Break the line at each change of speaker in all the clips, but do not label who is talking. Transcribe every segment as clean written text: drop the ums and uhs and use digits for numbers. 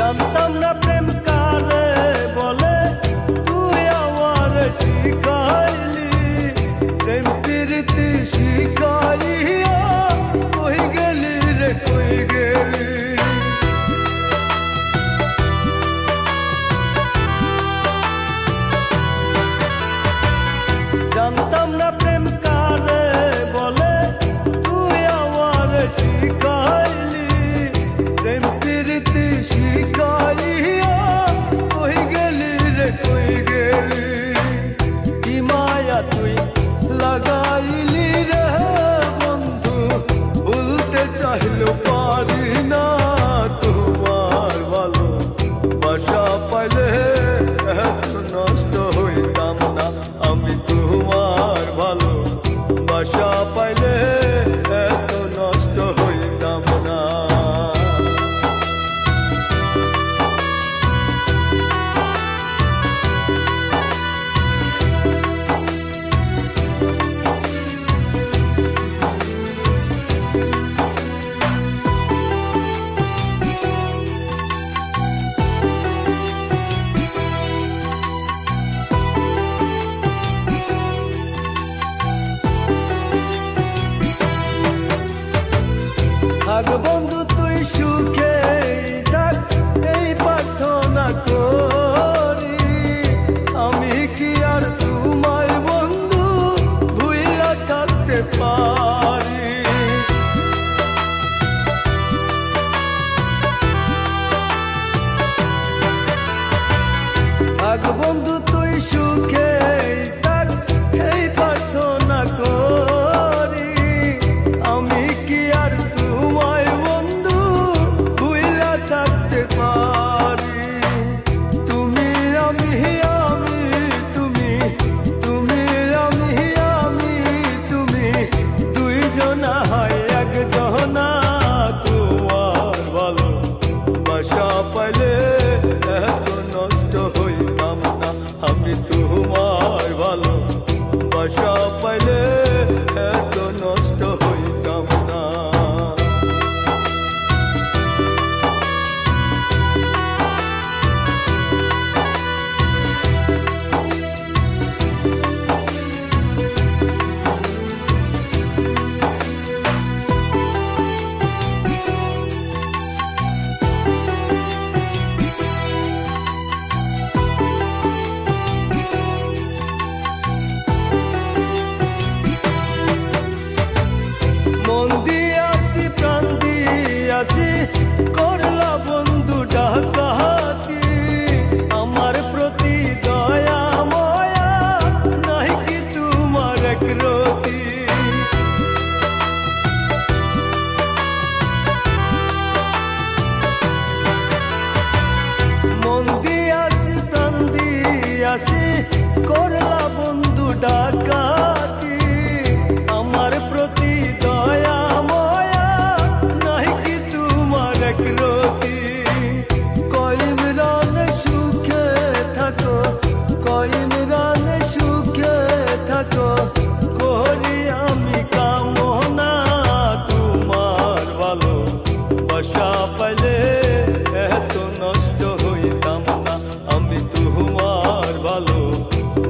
জানতাম না প্রেম কারে বলে, তুই আমার শিখাইলি প্রেম প্রীতি শিখাইয়া, কই গেলি রে কই গেলি। জানতাম না প্রেম কারে বলে, তুই আমার শিখাইলি প্রেম প্রীতি শিখাইয়া, কই গেলি রে কই গেলি। কি মায়া তুই লাগাইলি রে বন্ধু, ভুলতে চাইলেও পারি না তোমার ভালো বাসা পাইলে এত নষ্ট হইতাম না আমি। তোমার ভালো বাসা পাইলে এত নষ্ট হইতাম না। থাক বন্ধু তুই সুখে থাক, এই প্রার্থনা করি। আমি কি আর তোমায় বন্ধু ভুইলা থাকতে পারি। থাক বন্ধু তুই সুখে থাক, এই প্রার্থনা করি। আমি কি আর তোমায় বন্ধু ভুইলা থাকতে পারি। তুমি আমি আমি তুমি, তুমি আমি আমি তুমি, দুইজনা হয় একজনা। তোমার ভালো বাসা পাইলে এত নষ্ট হইতাম না আমি। তোমার ভালো বাসা পাইলে এত নষ্ট হইতাম না। মন দিয়াছি প্রাণ দিয়াছি, করলা বন্ধু ডাকাতি। আমার প্রতি দয়া ময়া নাই কি তোমার একরতি। মন দিয়াছি প্রাণ দিয়াছি, করলা বন্ধু ডাকাতি। আমার প্রতি দয়া ময়া নাই কি তোমার একরতি। কইমরান সুখে থাকো, কইমরান সুখে থাকো, করি আমি কামনা। তোমার ভালো বাসা পাইলে এত নষ্ট হইতাম না আমি। তোমার ভালো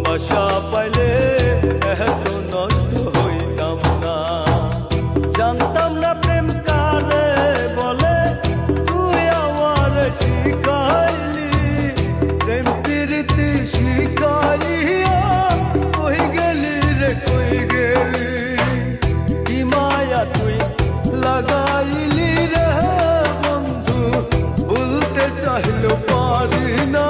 বাসা পাইলে এত নষ্ট হইতাম না। জানতাম না প্রেম কারে বলে, তুই আমার শিখাইলি প্রেম প্রীতি শিখাইয়া, কই গেলি রে কই গেলি। কি মায়া তুই লাগাইলি রে বন্ধু, ভুলতে চাইলেও পারি না